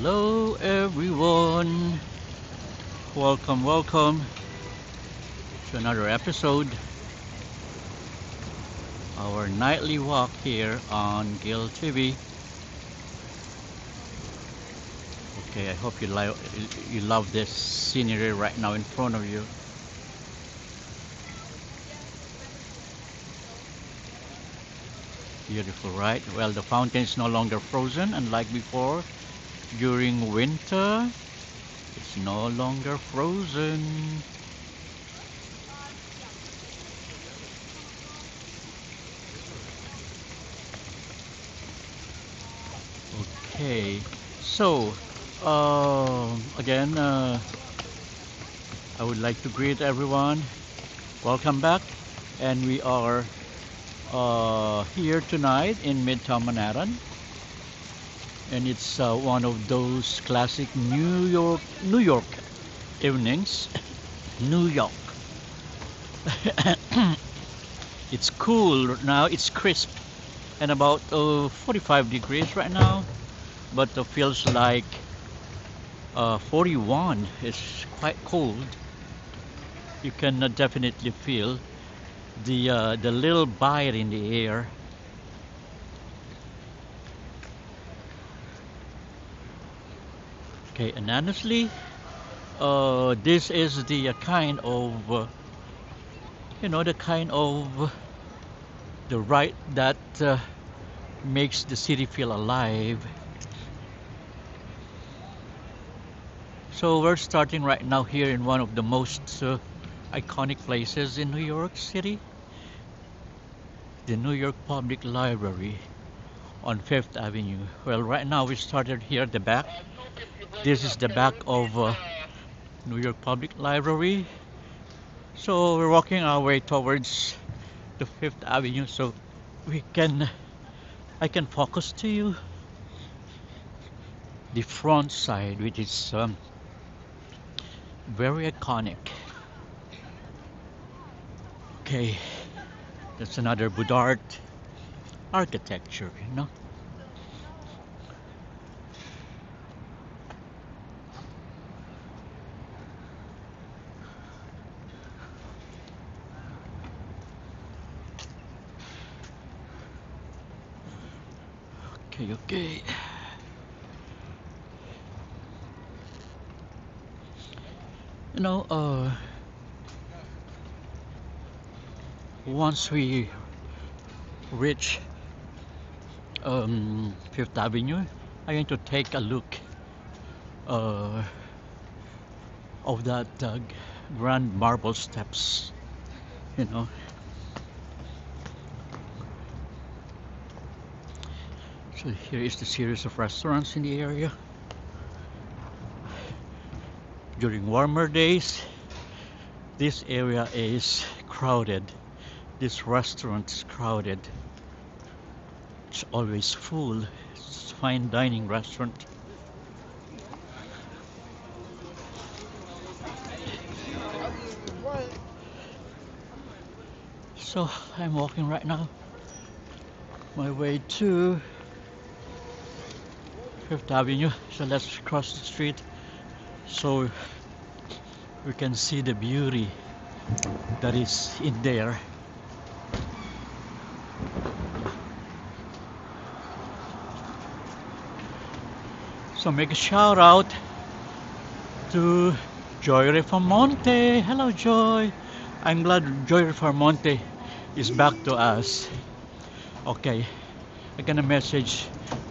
Hello everyone, welcome to another episode, our nightly walk here on Gil TV. Okay, I hope you love this scenery right now in front of you. Beautiful, right? Well, the fountain is no longer frozen, unlike before. During winter, it's no longer frozen. Okay, so again, I would like to greet everyone. Welcome back, and we are here tonight in Midtown Manhattan. And it's one of those classic New York evenings. New York. It's cool now. It's crisp and about 45 degrees right now, but it feels like 41. It's quite cold. You can definitely feel the little bite in the air. Okay, and honestly, this is the kind of, the ride that makes the city feel alive. So we're starting right now here in one of the most iconic places in New York City, the New York Public Library on 5th Avenue. Well, right now we started here at the back. This is the back of New York Public Library. So we're walking our way towards the 5th Avenue so I can focus to you the front side, which is very iconic. Okay, that's another Boudard architecture, you know. Okay. You know, once we reach 5th Avenue, I'm going to take a look of that grand marble steps, you know. So here is the series of restaurants in the area. During warmer days, this area is crowded. This restaurant is crowded. It's always full. It's a fine dining restaurant. So I'm walking right now my way to 5th Avenue. So let's cross the street so we can see the beauty that is in there. So make a shout out to Joy Reformonte. Hello Joy. I'm glad Joy Reformonte is back to us. Okay, I'm gonna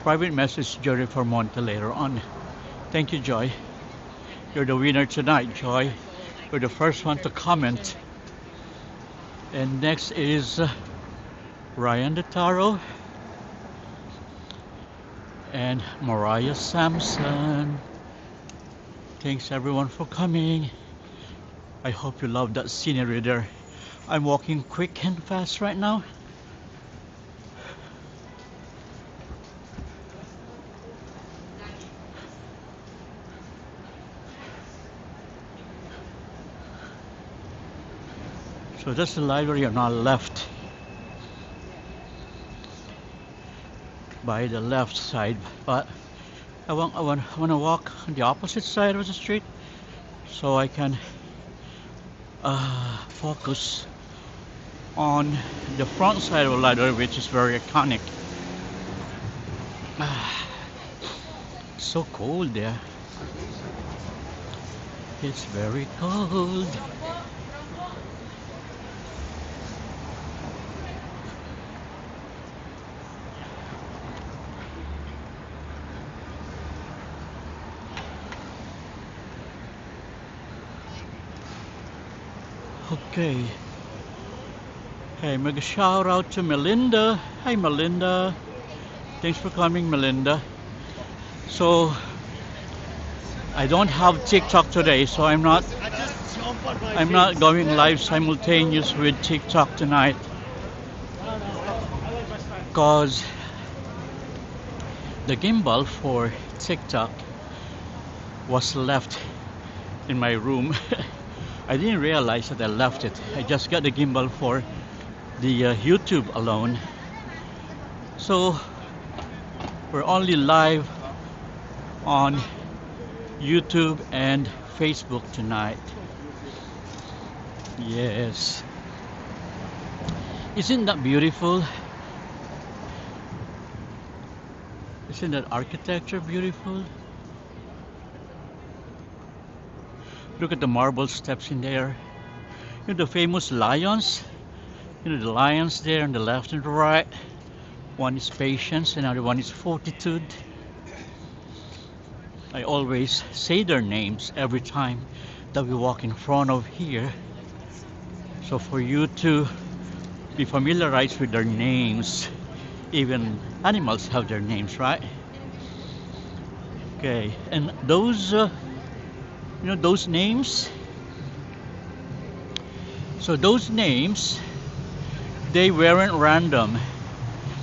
private message Joy Reformonte later on. Thank you, Joy. You're the winner tonight, Joy. You're the first one to comment. And next is Ryan DeTaro and Mariah Sampson. Thanks everyone for coming. I hope you love that scenery there. I'm walking quick and fast right now. So that's the library on our left. By the left side, but I want to walk on the opposite side of the street so I can focus on the front side of the ladder, which is very iconic. So cold there. It's very cold. Okay. Hey, mega shout out to Melinda. Hi, Melinda. Thanks for coming, Melinda. So, I don't have TikTok today, so I'm not going live simultaneous with TikTok tonight, because the gimbal for TikTok was left in my room. I didn't realize that I left it. I just got the gimbal for the YouTube alone. So we're only live on YouTube and Facebook tonight. Yes. Isn't that beautiful? Isn't that architecture beautiful? Look at the marble steps in there. You know the famous lions? You know the lions there on the left and the right? One is patience, another one is fortitude. I always say their names every time that we walk in front of here. So for you to be familiarized with their names, even animals have their names, right? Okay, and those those names. So those names, they weren't random,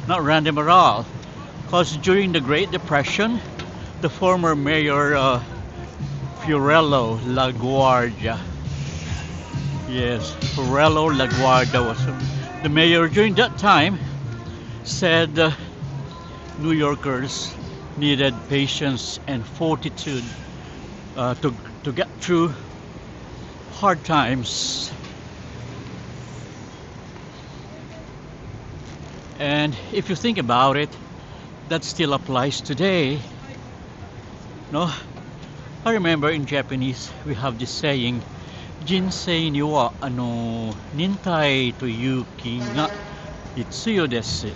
not random at all, because during the Great Depression, the former mayor Fiorello LaGuardia, yes, Fiorello LaGuardia was the mayor during that time, said New Yorkers needed patience and fortitude to get through hard times. And if you think about it, that still applies today. No? I remember in Japanese we have this saying, Jinsei ni wa nintai to yuki ga itsuyo desu,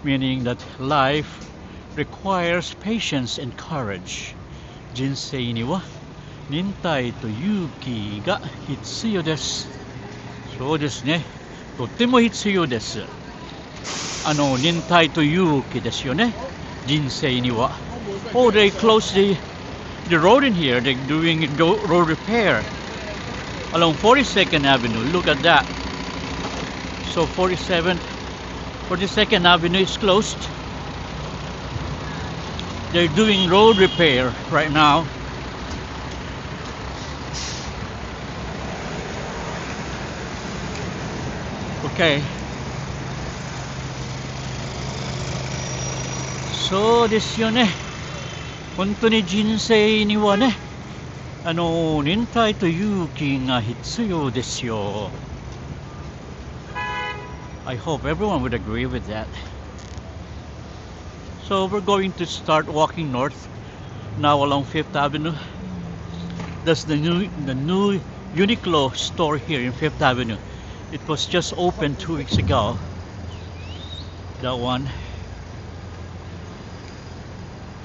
meaning that life requires patience and courage. Jinsei ni wa nintai to yuki ga hitsuyo desu. そうですね。とっても必要です。忍耐と勇気ですよね。人生には。Oh, they closed the road in here. They're doing road repair along 42nd Avenue. Look at that. So 42nd Avenue is closed. They're doing road repair right now. Okay. So ですよね。本当に人生にはね、忍耐と勇気が必要ですよ。I hope everyone would agree with that. So we're going to start walking north now along 5th Avenue. That's the new Uniqlo store here in 5th Avenue. It was just opened 2 weeks ago. That one.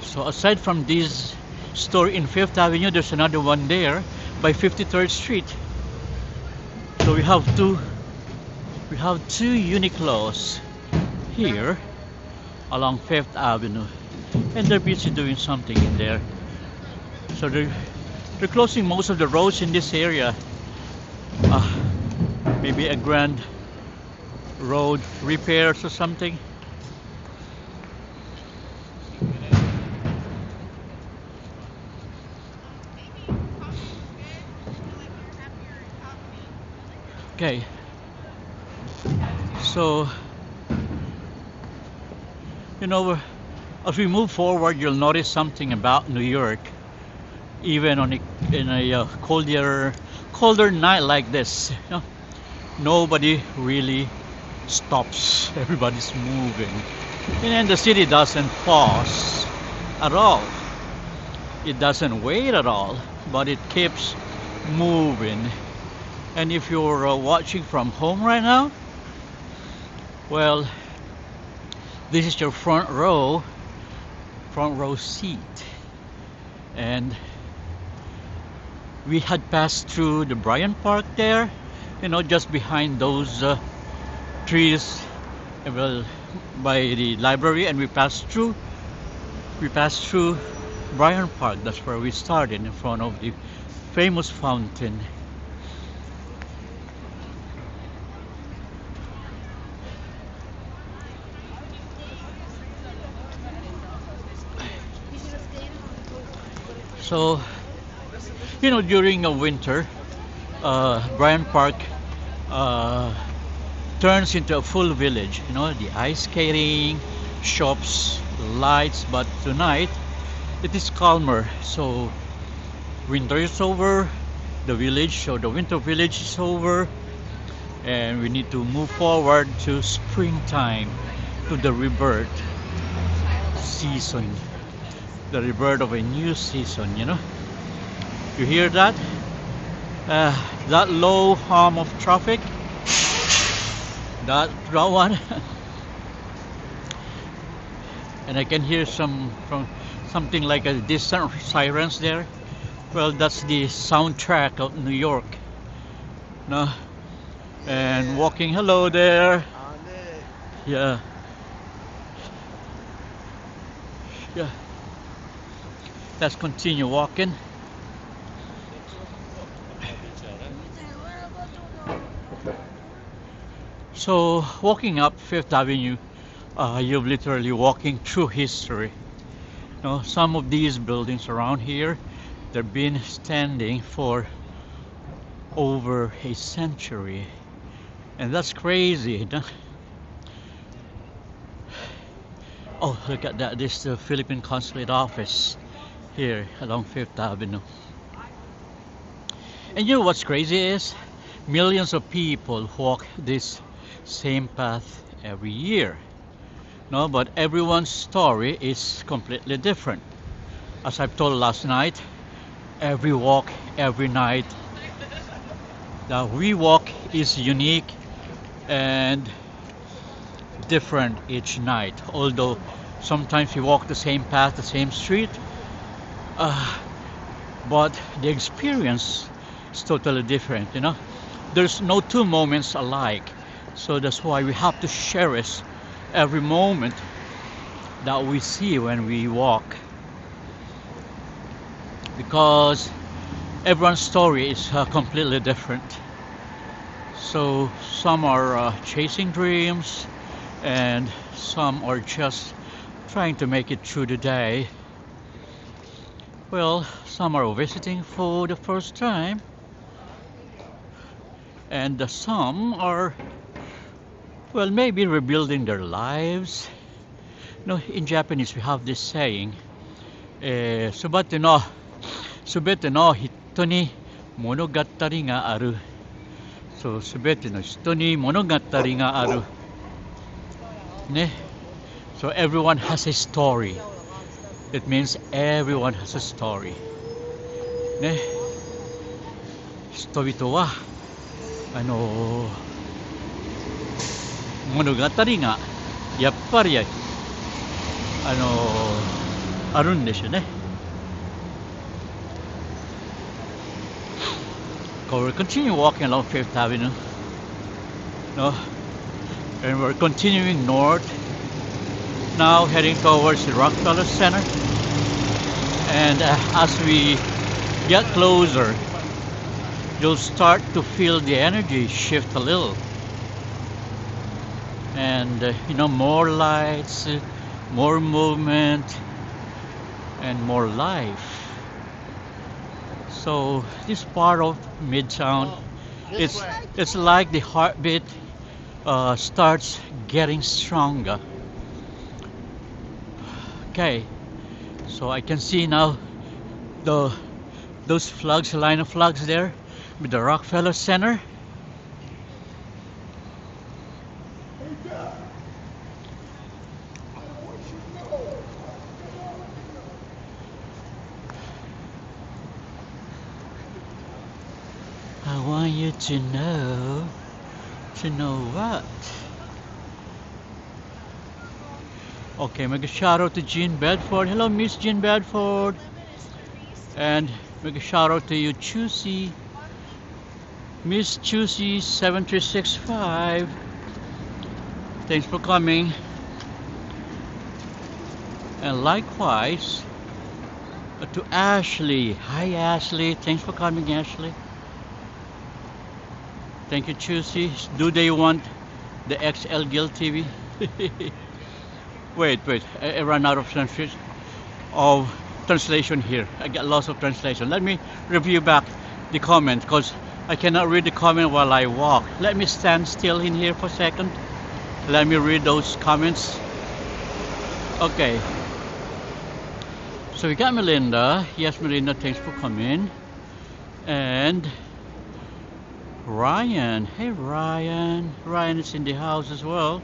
So aside from this store in 5th Avenue, there's another one there by 53rd Street. So we have two Uniqlos here along 5th Avenue, and they're busy doing something in there. So they're closing most of the roads in this area. Maybe a grand road repairs or something. Okay, so As we move forward, you'll notice something about New York, even in a colder night like this. Nobody really stops. Everybody's moving, and then the city doesn't pause at all. It doesn't wait at all, but it keeps moving. And if you're watching from home right now, well, this is your front row seat. And we had passed through the Bryant Park there, just behind those trees, well, by the library, and we passed through Bryant Park. That's where we started, in front of the famous fountain. So, during the winter, Bryant Park turns into a full village. The ice skating, shops, lights. But tonight, it is calmer. So, winter is over. The winter village is over, and we need to move forward to springtime, to the rebirth season. The rebirth of a new season, You hear that? That low hum of traffic? That one? And I can hear something like a distant sirens there. Well, that's the soundtrack of New York. No? And walking, hello there. Yeah. Yeah. Let's continue walking. So, walking up Fifth Avenue, you're literally walking through history. Some of these buildings around here, they've been standing for over a century. And that's crazy. Oh, look at that. This is the Philippine Consulate office here along Fifth Avenue. And you know what's crazy is? Millions of people walk this same path every year. But everyone's story is completely different. As I've told last night, every walk, every night, that we walk is unique and different each night. Although sometimes we walk the same path, the same street, but the experience is totally different. There's no two moments alike. So that's why we have to cherish every moment that we see when we walk, because everyone's story is completely different. So some are chasing dreams, and some are just trying to make it through the day. Well, some are visiting for the first time, and some are, well, maybe rebuilding their lives. In Japanese we have this saying, subate no hito ni monogatari ga aru. So, subete no hito ni monogatari ga aru. So everyone has a story. It means everyone has a story. 人々は物語がやっぱりあるんでしょうね。We'll continue walking along Fifth Avenue, and we're continuing north, now heading towards the Rockefeller Center. And as we get closer, you'll start to feel the energy shift a little. And more lights, more movement, and more life. So this part of Midtown, it's like the heartbeat starts getting stronger. Okay, so I can see now the those flags, line of flags there with the Rockefeller Center. I want you to know what? Okay, make a shout out to Jean Bedford. Hello, Miss Jean Bedford. And make a shout out to you, Chusey. Miss Chusey 7365. Thanks for coming. And likewise to Ashley. Hi, Ashley. Thanks for coming, Ashley. Thank you, Chusey. Do they want the XL Guild TV? Wait, I ran out of translation here. I got lots of translation. Let me review back the comment because I cannot read the comment while I walk. Let me stand still in here for a second. Let me read those comments. Okay. So we got Melinda. Yes, Melinda, thanks for coming. And Ryan. Hey, Ryan. Ryan is in the house as well.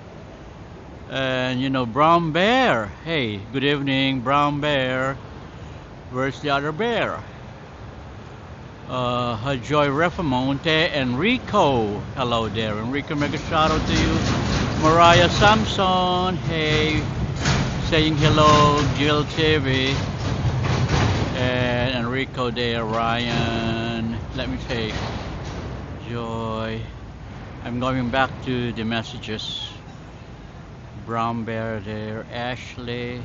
And you know, Brown Bear. Hey, good evening, Brown Bear. Where's the other bear? Joy Refamonte, Enrico. Hello there, Enrico. Make a shout out to you. Mariah Samson. Hey, saying hello, Jill TV. And Enrico there, Ryan. Let me take Joy. I'm going back to the messages. Brown Bear there, Ashley,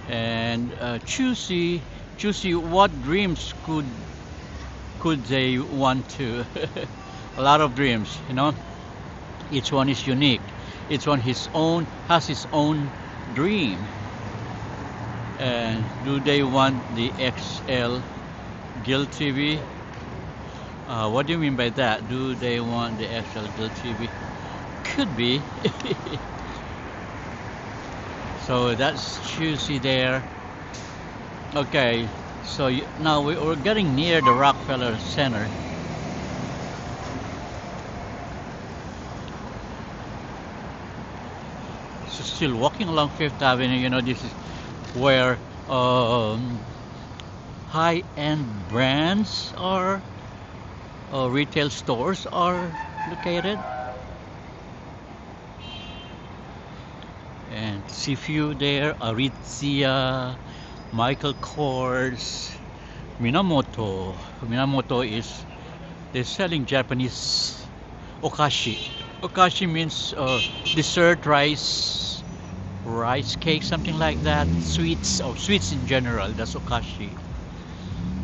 and Chusey. Chusey, what dreams could they want to? A lot of dreams, you know. Each one is unique. Each one has his own dream. And do they want the XL Guild TV? What do you mean by that? Do they want the XL Guild TV? Could be. So that's Chusey there. Okay, so now we're getting near the Rockefeller Center. So still walking along Fifth Avenue. You know, this is where high-end brands or retail stores are located. And see few there, Aritzia, Michael Kors, Minamoto. Minamoto is, they're selling Japanese okashi. Okashi means dessert, rice cake, something like that. Sweets, or sweets in general, that's okashi.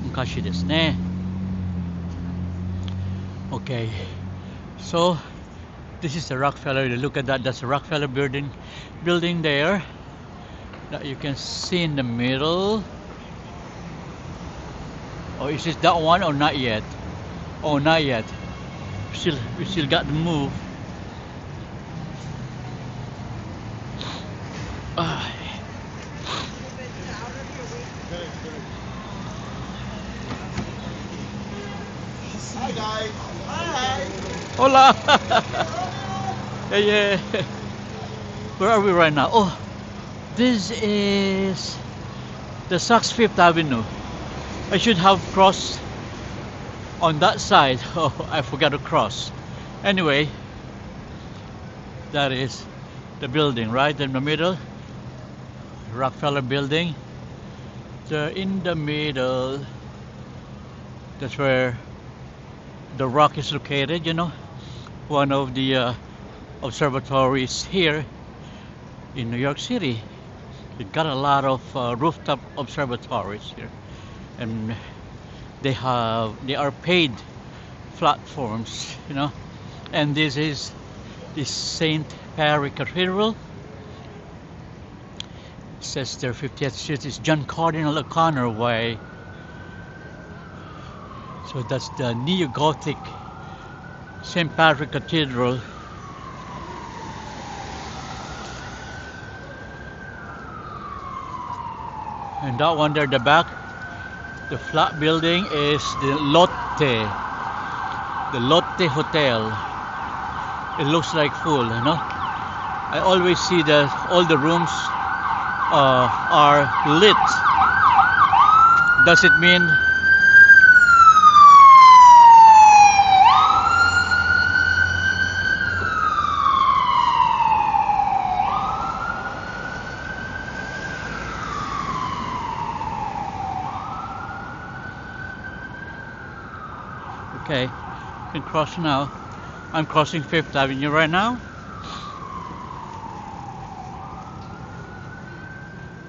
Okashi desu ne. Okay, so this is the Rockefeller. Look at that. That's the Rockefeller building there that you can see in the middle. Oh, is it that one or not yet? Oh, not yet. We still got to move. Hi guys. Hi. Hola. Yeah. Where are we right now? Oh, this is the Saks Fifth Avenue. I should have crossed on that side. Oh, I forgot to cross. Anyway, that is the building right in the middle. Rockefeller building. They're in the middle. That's where the Rock is located, you know. One of the observatories here in New York City. We've got a lot of rooftop observatories here, and they are paid platforms, you know. And this is the St. Patrick Cathedral. It says there 50th Street is John Cardinal O'Connor Way. So that's the neo-Gothic St. Patrick And that one there, the back, the flat building is the Lotte Hotel. It looks like full, you know. I always see that all the rooms are lit. Does it mean okay, you can cross now. I'm crossing Fifth Avenue right now.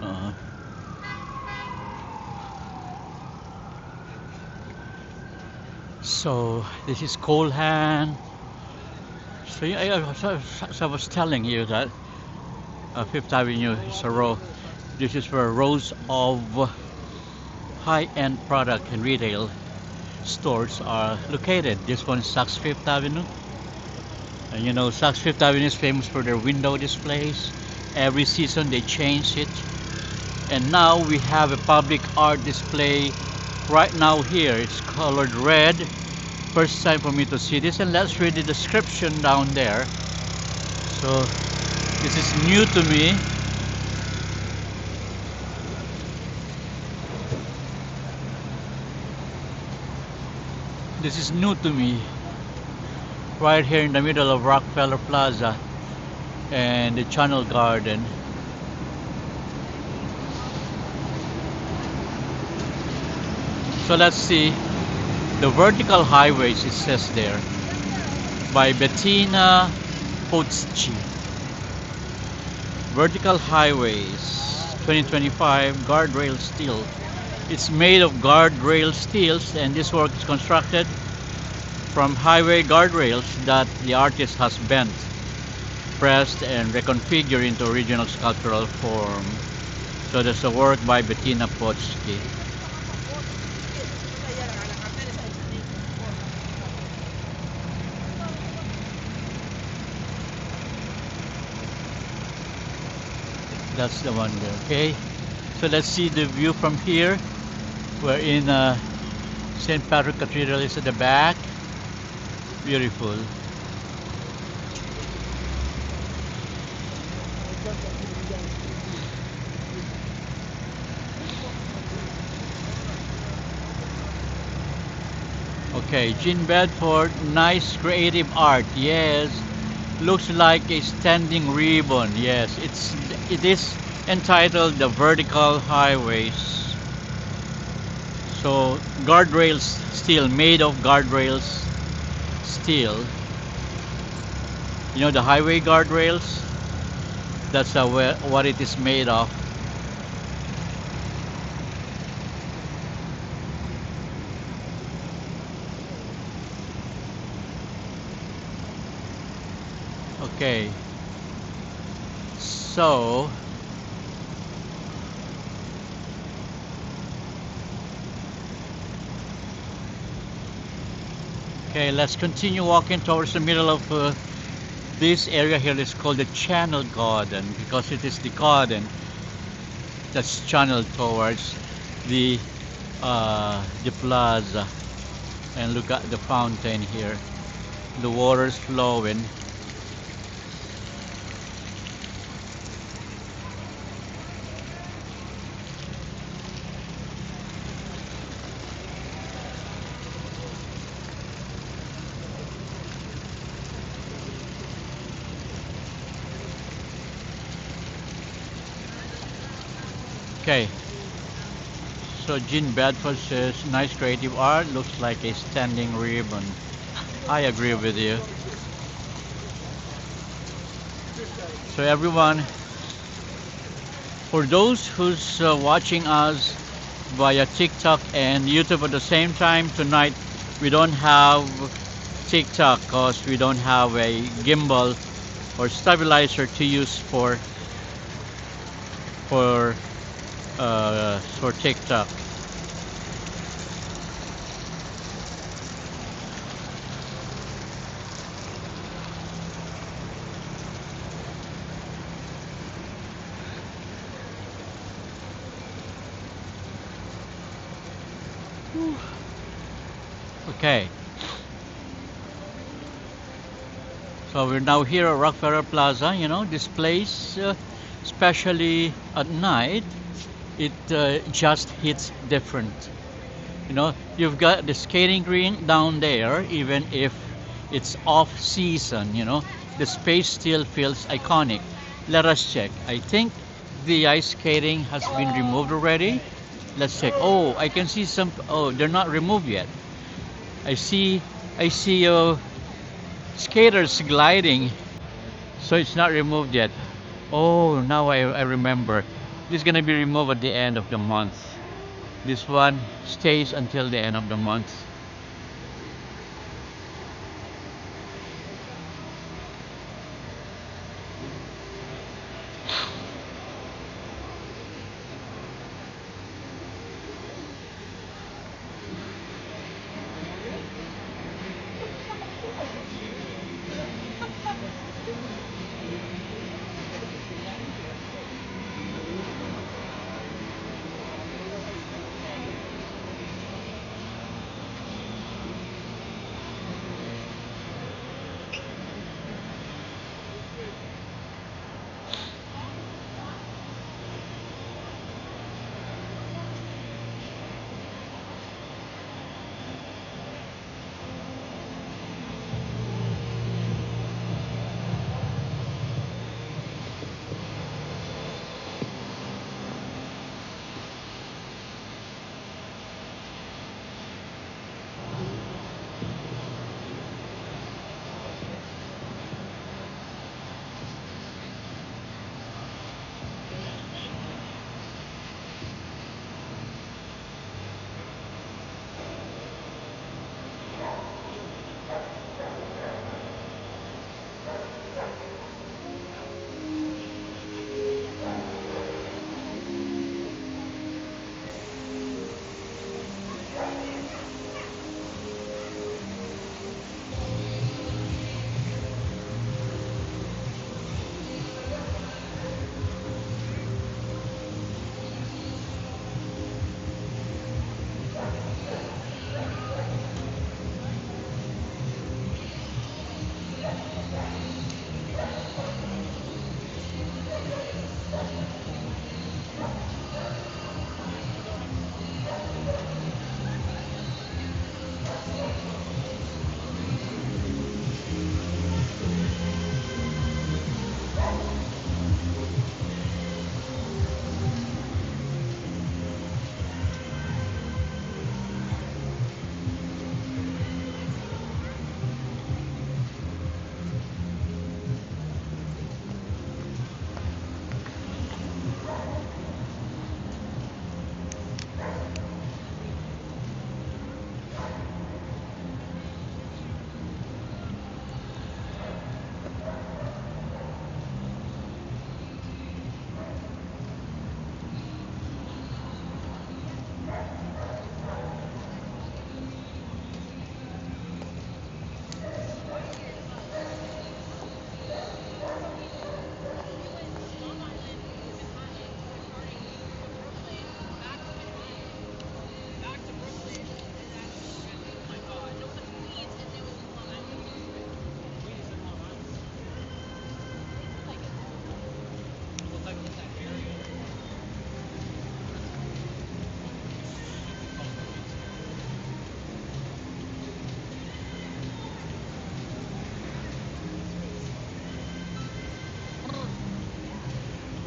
Uh, so this is Colehan. So I was telling you that Fifth Avenue is a row. This is where rows of high-end product and retail stores are located. This one is Saks Fifth Avenue. And you know, Saks Fifth Avenue is famous for their window displays. Every season they change it. And now we have a public art display right now here. It's colored red. First time for me to see this. And let's read the description down there. So this is new to me. This is new to me. Right here in the middle of Rockefeller Plaza and the Channel Garden. So let's see the vertical highways, it says there, by Bettina Pozzi. Vertical highways 2025 guardrail steel. It's made of guardrail steels, and this work is constructed from highway guardrails that the artist has bent, pressed, and reconfigured into original sculptural form. So that's a work by Bettina Pozzi. That's the one there, okay? So let's see the view from here. We're in St. Patrick Cathedral is at the back. Beautiful. Okay, Jean Bedford, nice creative art. Yes, looks like a standing ribbon. Yes, it is entitled The Vertical Highways. So guardrails steel, made of guardrails steel. You know the highway guardrails? That's what it is made of. Okay. So okay, let's continue walking towards the middle of this area here. Is called the Channel Garden because it is the garden that's channeled towards the plaza. And look at the fountain here. The water's flowing. Okay, so Jean Bedford says, nice creative art, looks like a standing ribbon. I agree with you. So everyone, for those who's watching us via TikTok and YouTube at the same time, tonight we don't have TikTok because we don't have a gimbal or stabilizer to use for TikTok. Whew. Okay, so we're now here at Rockefeller Plaza. You know, this place, especially at night, it just hits different. You know, you've got the skating rink down there, even if it's off season, you know, the space still feels iconic. Let us check. I think the ice skating has been removed already. Let's check. Oh, I can see some. Oh, they're not removed yet. I see, I see skaters gliding. So it's not removed yet. Oh, now I remember. This is gonna be removed at the end of the month. This one stays until the end of the month.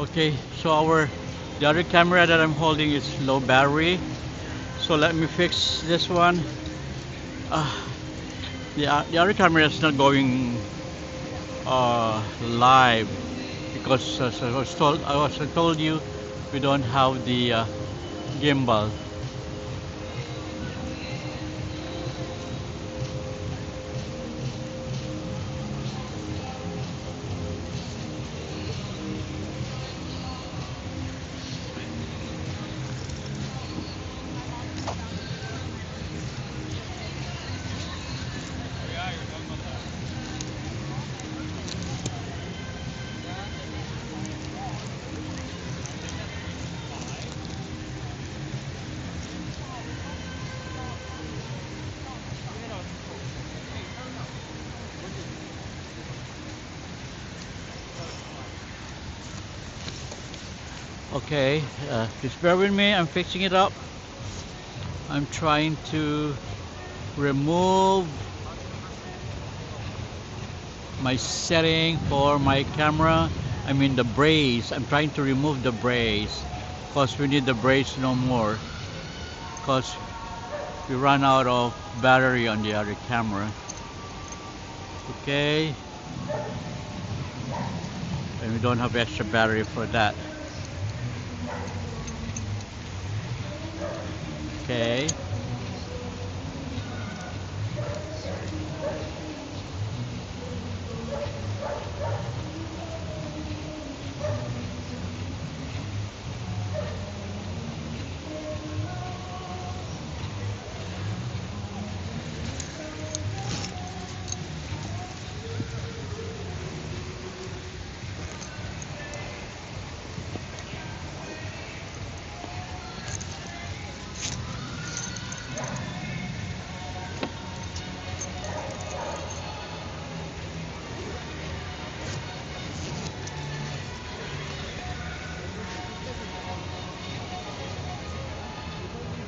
Okay, so the other camera that I'm holding is low battery. So let me fix this one. Uh, the other camera is not going live because as I told you, we don't have the gimbal. Okay, just bear with me. I'm fixing it up. I'm trying to remove my setting for my camera. I mean the brace. I'm trying to remove the brace because we need the brace no more because we run out of battery on the other camera. Okay, and we don't have extra battery for that. Okay.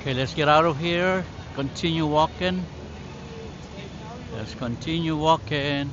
Okay, let's get out of here. Continue walking. Let's continue walking.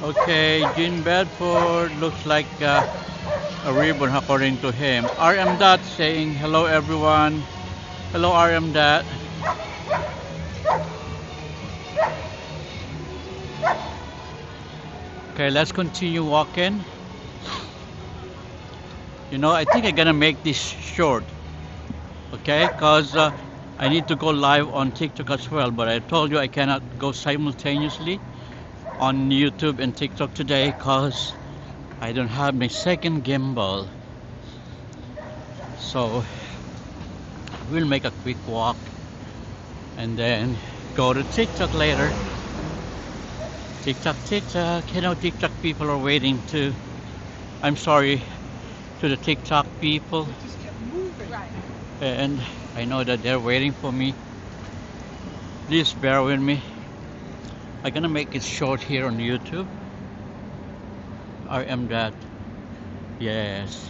Okay, Jean Bedford looks like a ribbon according to him. RM Dot saying hello everyone. Hello RM Dot. Okay, let's continue walking. You know, I think I'm gonna make this short. Okay, because I need to go live on TikTok as well, but I told you I cannot go simultaneously on YouTube and TikTok today because I don't have my second gimbal. So we'll make a quick walk and then go to TikTok later. TikTok, TikTok. You know, TikTok people are waiting to. I'm sorry to the TikTok people. And I know that they're waiting for me. Please bear with me. I'm gonna make it short here on YouTube. RM that. Yes.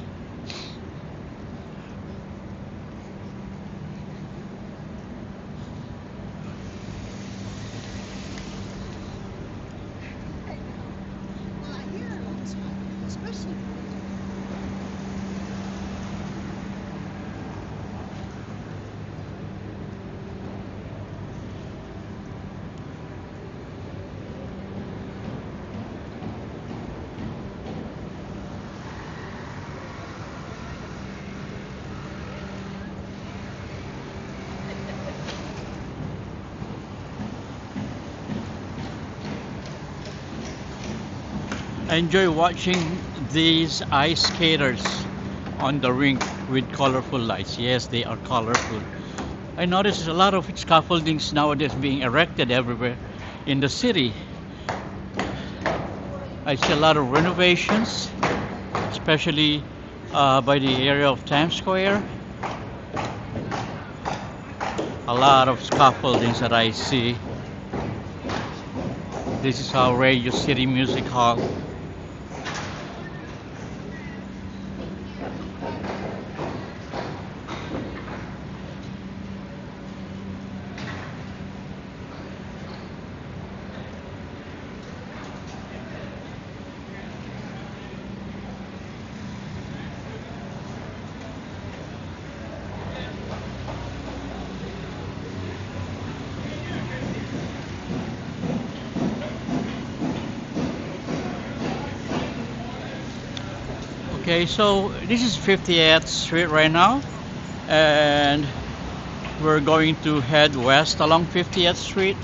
I enjoy watching these ice skaters on the rink with colorful lights. Yes, they are colorful. I noticed a lot of scaffoldings nowadays being erected everywhere in the city. I see a lot of renovations, especially by the area of Times Square. A lot of scaffoldings that I see. This is our Radio City Music Hall. Okay, so this is 50th Street right now, and we're going to head west along 50th Street.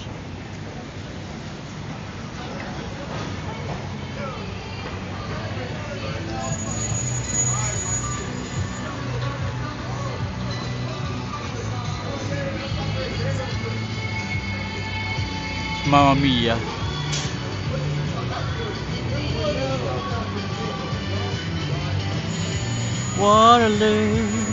Mamma mia. What a lake.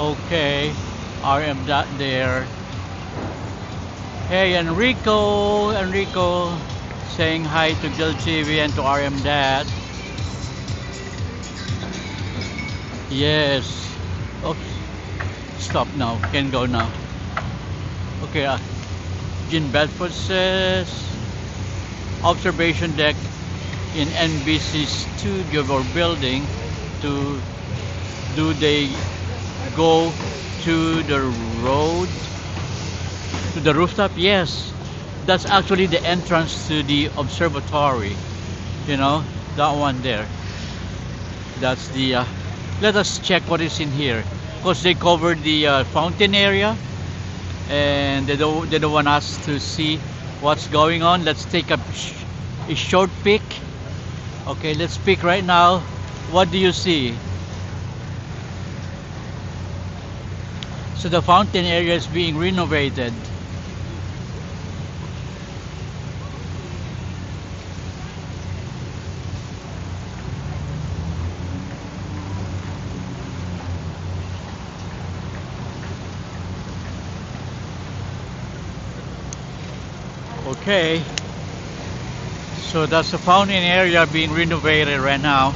Okay, I am that there. Hey Enrico, saying hi to Gil TV and to RM Dad. Yes. Oh, stop now. Can go now. Okay. Jean Bedford says observation deck in NBC studio or building. Do they go to the road, to the rooftop? Yes, that's actually the entrance to the observatory, you know, that one there. That's the let us check what is in here, because they covered the fountain area, and they don't want us to see what's going on. Let's take a short peek. Okay, let's peek right now. What do you see? So the fountain area is being renovated. Okay, so that's the fountain area being renovated right now.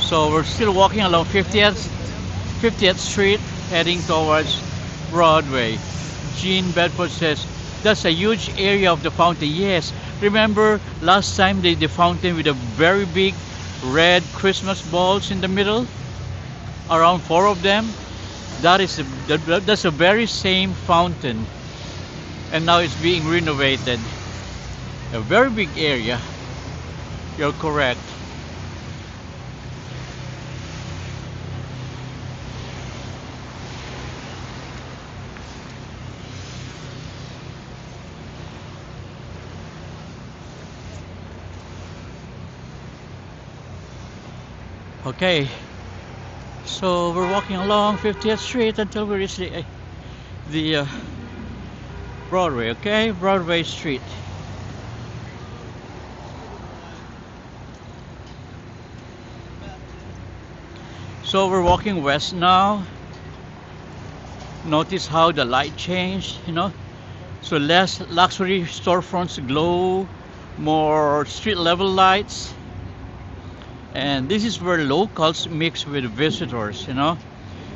So we're still walking along 50th Street, heading towards Broadway. Jean Bedford says, that's a huge area of the fountain. Yes, remember last time they did the fountain with a very big red Christmas balls in the middle? Around 4 of them? That's the very same fountain. And now it's being renovated. A very big area. You're correct. Okay, so we're walking along 50th Street until we reach the Broadway. Okay, Broadway Street. So we're walking west now. Notice how the light changed, you know. So less luxury storefronts glow, more street level lights. And this is where locals mix with visitors, you know.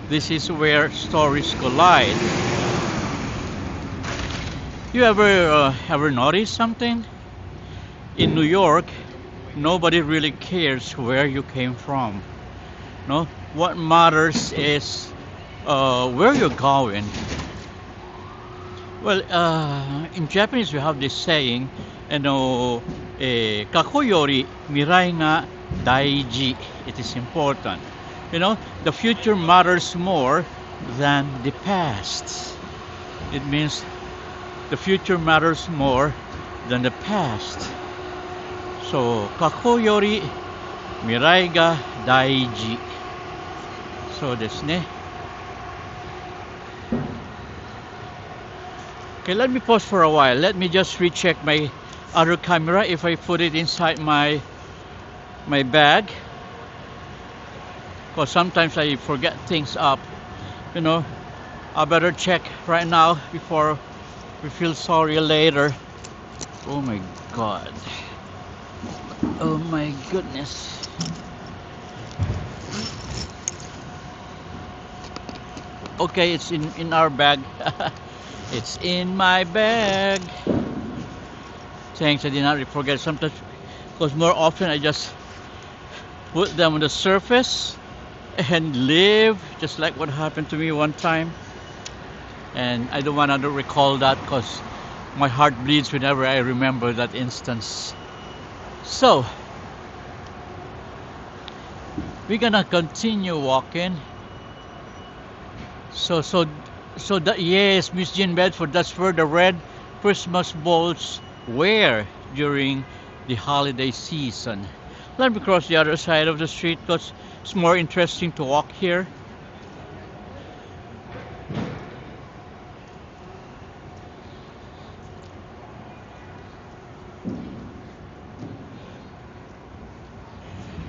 This is where stories collide. You ever notice something? In New York, nobody really cares where you came from. No, what matters is where you're going. Well, in Japanese we have this saying, kako yori mirai nga daiji. It is important. You know, the future matters more than the past. It means the future matters more than the past. So, kako yori mirai ga daiji. So desu ne. Okay, let me pause for a while. Let me just recheck my other camera if I put it inside my bag, because sometimes I forget things up, you know. I better check right now before We feel sorry later. Oh my God. Oh my goodness. Okay, it's in our bag. It's in my bag. Thanks, I did not forget sometimes because more often I just put them on the surface and leave, just like what happened to me one time. And I don't want to recall that because my heart bleeds whenever I remember that instance. So we're gonna continue walking. So that, yes, Miss Jean Bedford, that's where the red Christmas balls were during the holiday season. Let me cross the other side of the street because it's more interesting to walk here.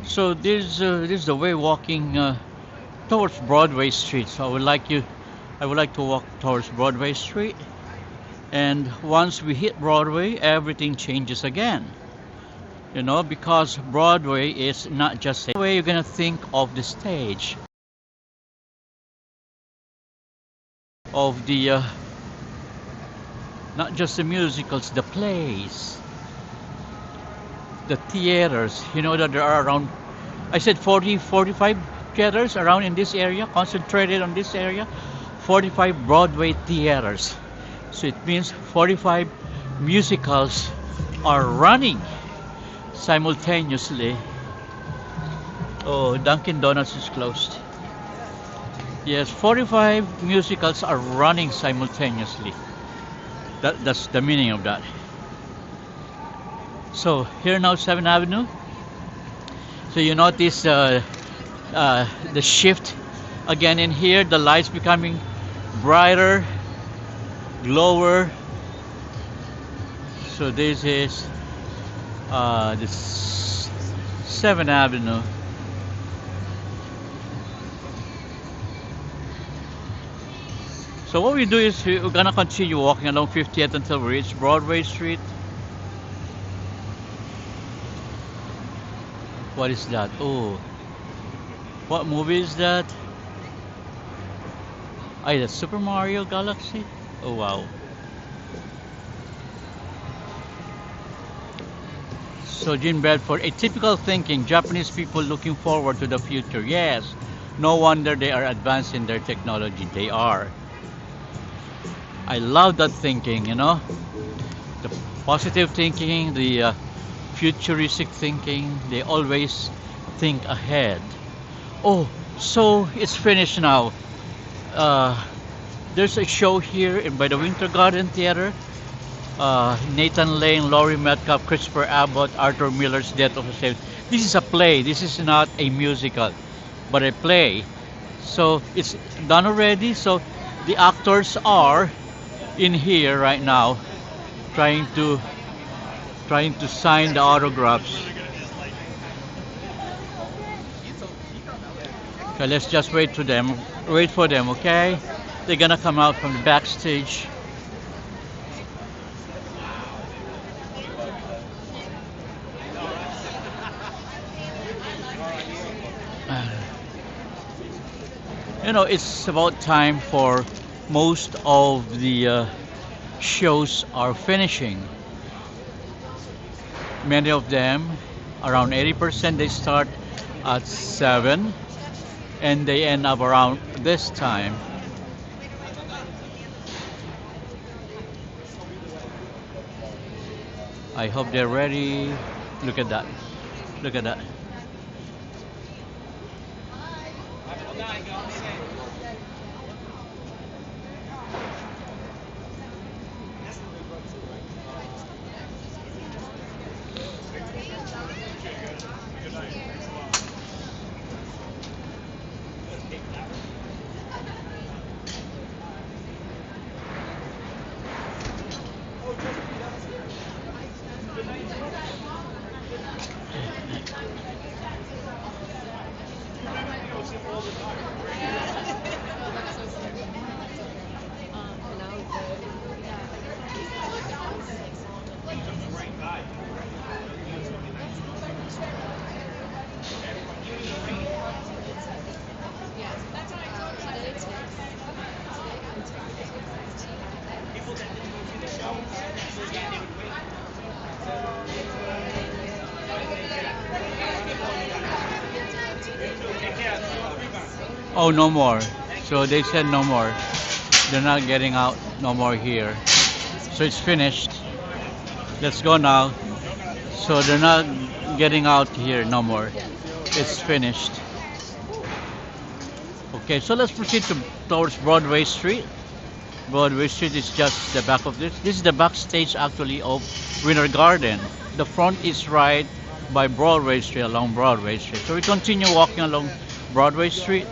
So this is the way walking towards Broadway Street. So I would like to walk towards Broadway Street. And once we hit Broadway, everything changes again. You know, because Broadway is not just a way you're gonna think of the stage, of the not just the musicals, the plays, the theaters. You know that there are around, I said 40, 45 theaters around in this area, concentrated on this area. 45 Broadway theaters. So it means 45 musicals are running simultaneously. Oh, Dunkin' Donuts is closed. Yes, 45 musicals are running simultaneously. That's the meaning of that. So here now 7th Avenue. So you notice the shift again in here. The lights becoming brighter, glower. So this is this 7th Avenue. So what we do is we're gonna continue walking along 50th until we reach Broadway Street. What is that? Oh, what movie is that? Ah, that's Super Mario Galaxy. Oh wow. So Jean Bedford, a typical thinking, Japanese people looking forward to the future. Yes, no wonder they are advanced in their technology. They are. I love that thinking, you know, the positive thinking, the futuristic thinking. They always think ahead. Oh, so it's finished now. There's a show here by the Winter Garden Theater. Nathan Lane, Laurie Metcalf, Christopher Abbott, Arthur Miller's Death of a Slave. This is a play. This is not a musical, but a play. So it's done already. So the actors are in here right now, trying to sign the autographs. Okay, let's just wait for them. Wait for them, okay? They're gonna come out from the backstage. You know, it's about time for most of the shows are finishing. Many of them, around 80%, they start at 7 and they end up around this time. I hope they're ready. Look at that. Look at that. Oh, no more. So they said no more. They're not getting out no more here. So it's finished. Let's go now. So they're not getting out here no more. It's finished. Okay, so let's proceed towards Broadway Street. Broadway Street is just the back of this. This is the backstage actually of Winter Garden. The front is right by Broadway Street, along Broadway Street. So we continue walking along Broadway Street.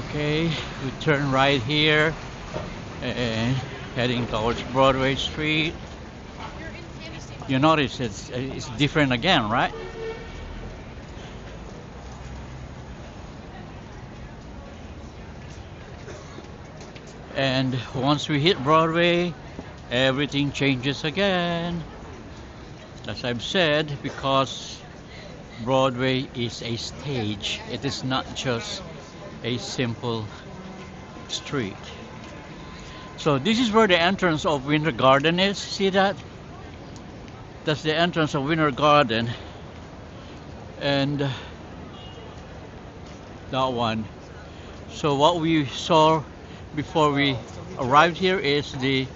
Okay, we turn right here and heading towards Broadway Street. You notice it's different again, right? And once we hit Broadway, everything changes again. As I've said, because Broadway is a stage, it is not just a simple street. So this is where the entrance of Winter Garden is. See that? That's the entrance of Winter Garden. And that one. So what we saw before we arrived here is the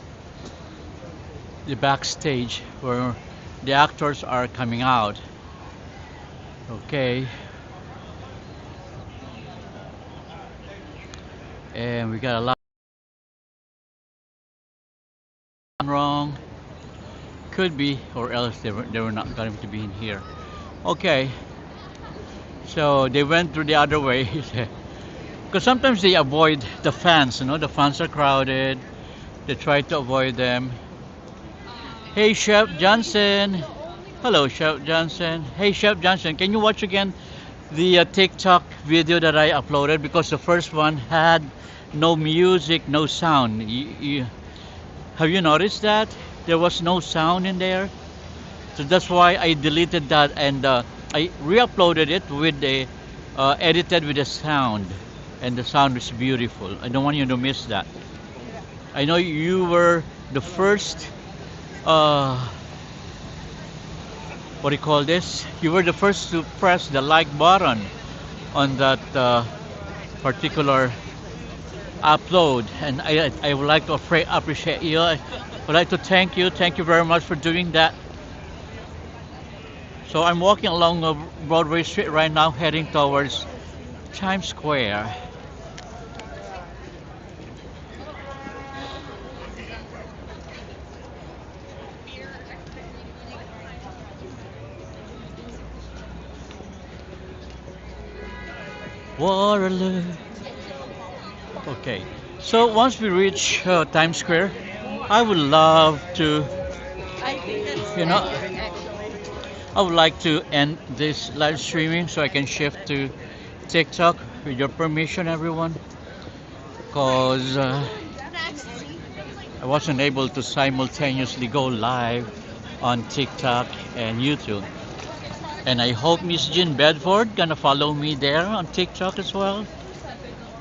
backstage where the actors are coming out. Okay. And we got a lot wrong. Could be, or else they were not going to be in here. Okay. So they went through the other way. Because sometimes they avoid the fans, you know, the fans are crowded. They try to avoid them. Hey, Chef Johnson. Hello, Chef Johnson. Hey, Chef Johnson, can you watch again the TikTok video that I uploaded? Because the first one had no music, no sound. Have you noticed that? There was no sound in there. So that's why I deleted that and I re-uploaded it with the edited with the sound. And the sound is beautiful. I don't want you to miss that. I know you were the first what do you call this? You were the first to press the like button on that particular upload, and I would like to appreciate you. I would like to thank you. Thank you very much for doing that. So I'm walking along Broadway Street right now, heading towards Times Square. Waterloo. Okay, so once we reach Times Square, I would love to, you know, I would like to end this live streaming so I can shift to TikTok with your permission, everyone, because I wasn't able to simultaneously go live on TikTok and YouTube. And I hope Miss Jean Bedford gonna follow me there on TikTok as well.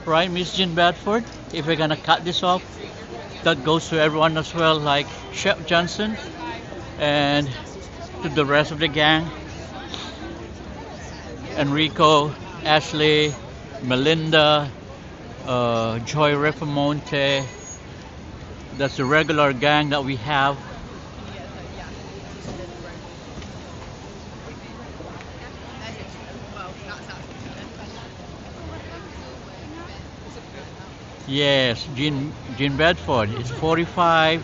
Right, Miss Jean Bedford? If we're gonna cut this off, that goes to everyone as well, like Chef Johnson and to the rest of the gang. Enrico, Ashley, Melinda, Joy Refamonte. That's the regular gang that we have. Yes, Jean Bedford. It's 45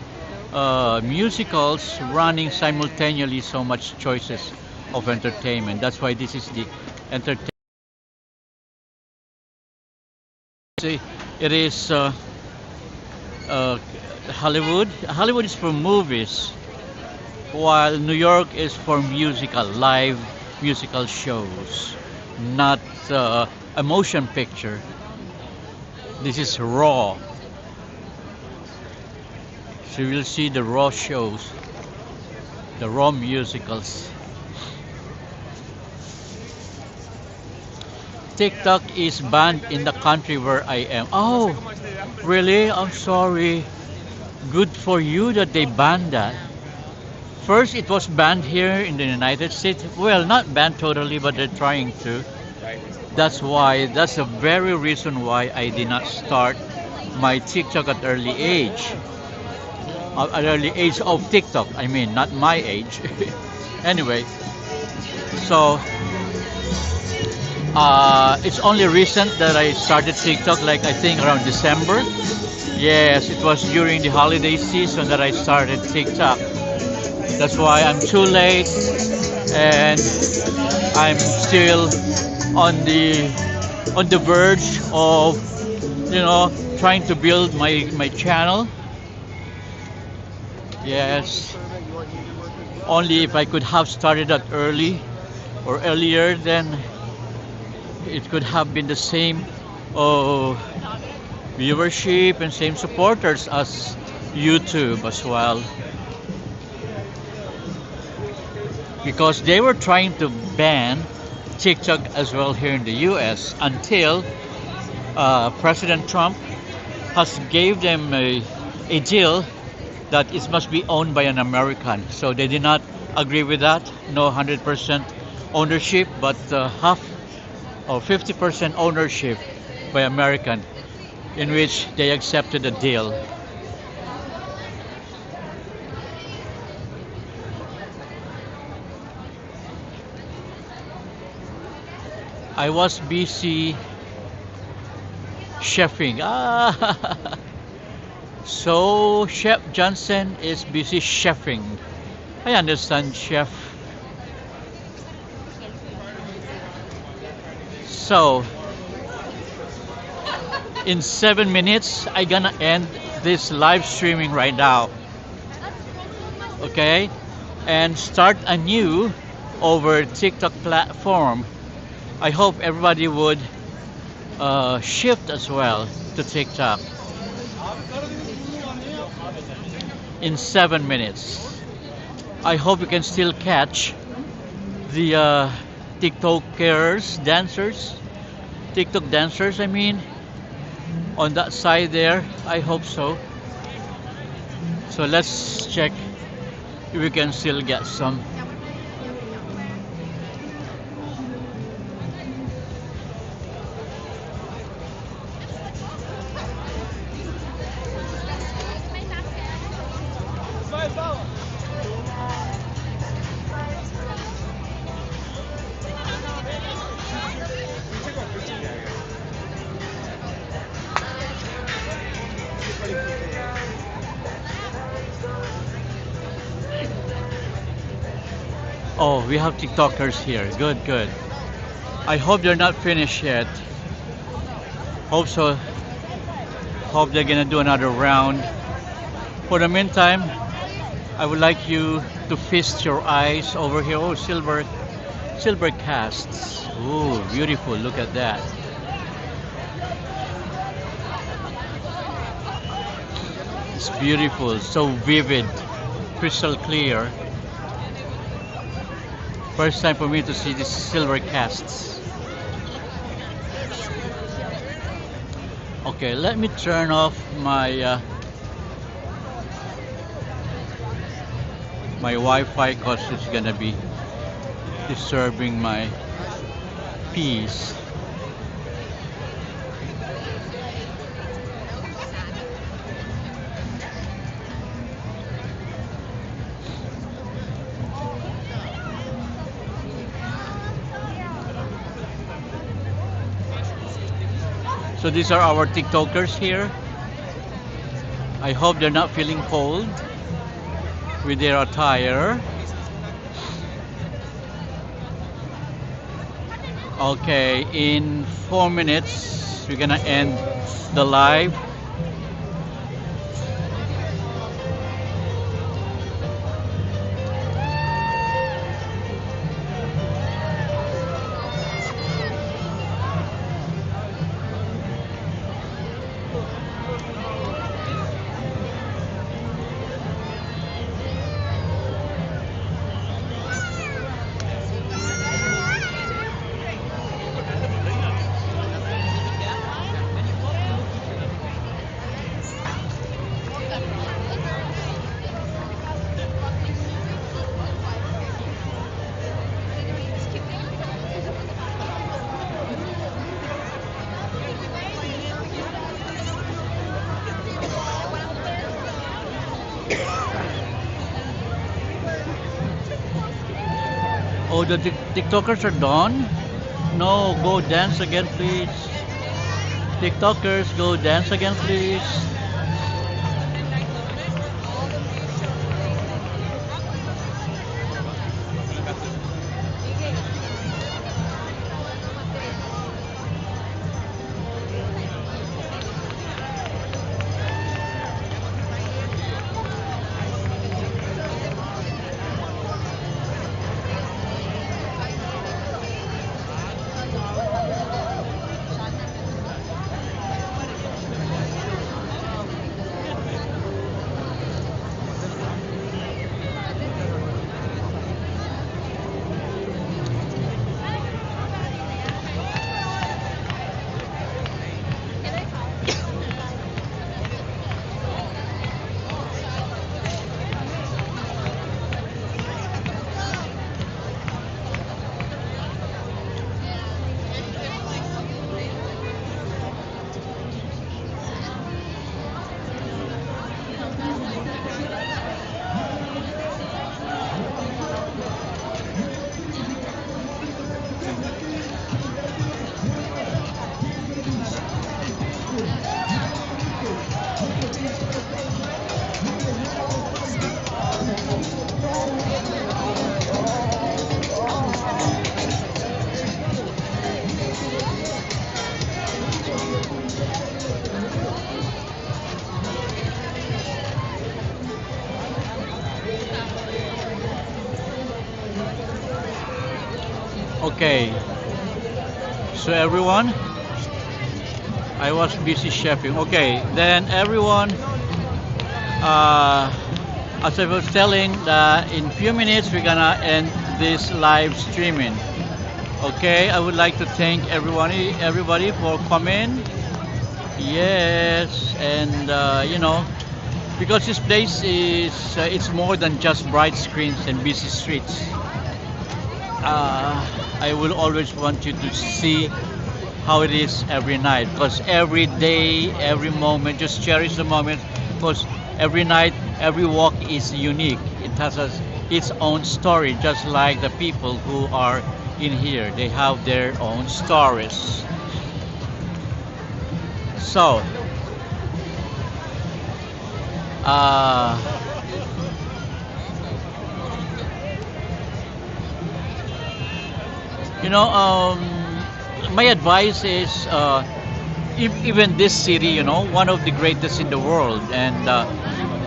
musicals running simultaneously, so much choices of entertainment. That's why this is the entertainment. It is Hollywood. Hollywood is for movies, while New York is for live musical shows, not a motion picture. This is raw. So you'll see the raw shows, the raw musicals. TikTok is banned in the country where I am. Oh, really? I'm sorry. Good for you that they banned that. First, it was banned here in the United States. Well, not banned totally, but they're trying to. That's why, that's the very reason why I did not start my TikTok at early age. At early age of TikTok, I mean, not my age. Anyway, so it's only recent that I started TikTok, like I think around December. Yes, it was during the holiday season that I started TikTok. That's why I'm too late and I'm still on the verge of trying to build my channel. Yes, only if I could have started that early or earlier, then it could have been the same uh, viewership and same supporters as YouTube as well, because they were trying to ban TikTok as well here in the US until President Trump has gave them a deal that it must be owned by an American. So they did not agree with that. No 100% ownership, but half or 50% ownership by American, in which they accepted the deal. I was busy chefing. So Chef Johnson is busy chefing. I understand, chef. So in 7 minutes, I gonna end this live streaming right now. Okay, and start anew over TikTok platform. I hope everybody would shift as well to TikTok in 7 minutes. I hope you can still catch the TikTokers, dancers, TikTok dancers, I mean, on that side there. I hope so. So let's check if we can still get some. Oh, we have TikTokers here. Good, good. I hope they're not finished yet. Hope so. Hope they're gonna do another round. For the meantime, I would like you to feast your eyes over here. Oh, silver casts. Oh, beautiful. Look at that. It's beautiful. So vivid. Crystal clear. First time for me to see these silver casts. Okay, let me turn off my my Wi-Fi because it's gonna be disturbing my peace. So these are our TikTokers here. I hope they're not feeling cold with their attire. Okay, in 4 minutes we're gonna end the live. Oh, the TikTokers are done? No, go dance again, please. TikTokers, go dance again, please. Okay, so everyone, I was busy chefing. Okay, then everyone, uh, as I was telling, in few minutes we're gonna end this live streaming. Okay, I would like to thank everybody for coming. Yes, and because this place is it's more than just bright screens and busy streets. I will always want you to see how it is every night, because every day, every moment, just cherish the moment, because every night, every walk is unique. It has its own story, just like the people who are in here. They have their own stories. So, uh, you know, my advice is even this city, one of the greatest in the world, and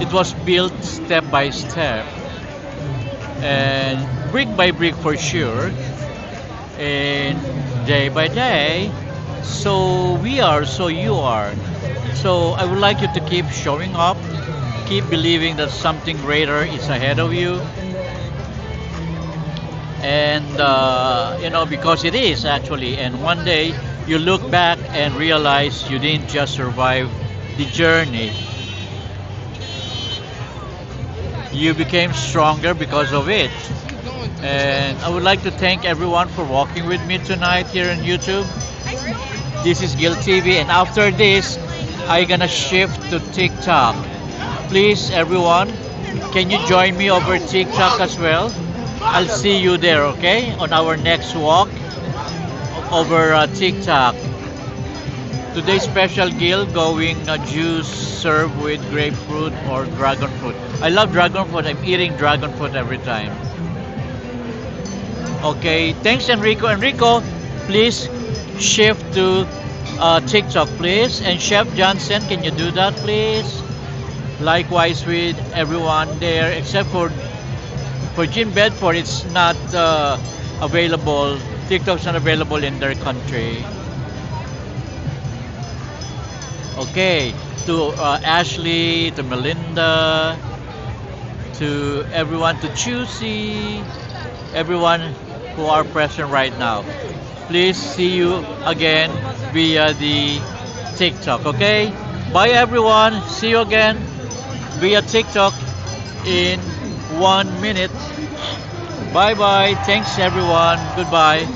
it was built step by step and brick by brick for sure, and day by day. So we are, so you are. So I would like you to keep showing up, keep believing that something greater is ahead of you, and because it is actually. And one day you look back and realize you didn't just survive the journey, you became stronger because of it. And I would like to thank everyone for walking with me tonight here on YouTube. This is Gil TV, and after this I'm gonna shift to TikTok. Please everyone, can you join me over TikTok as well? I'll see you there, okay? On our next walk over TikTok. Today's special Gil going juice served with grapefruit or dragon fruit. I love dragon fruit. I'm eating dragon fruit every time. Okay, thanks Enrico. Enrico, please shift to TikTok, please. And Chef Johnson, can you do that, please? Likewise with everyone there, except for Jim Bedford, it's not available. TikTok's not available in their country. Okay, to Ashley, to Melinda, to everyone, to Chusi, everyone who are present right now. Please see you again via the TikTok, okay? Bye everyone. See you again via TikTok in 1 minute. Bye bye. Thanks everyone. Goodbye.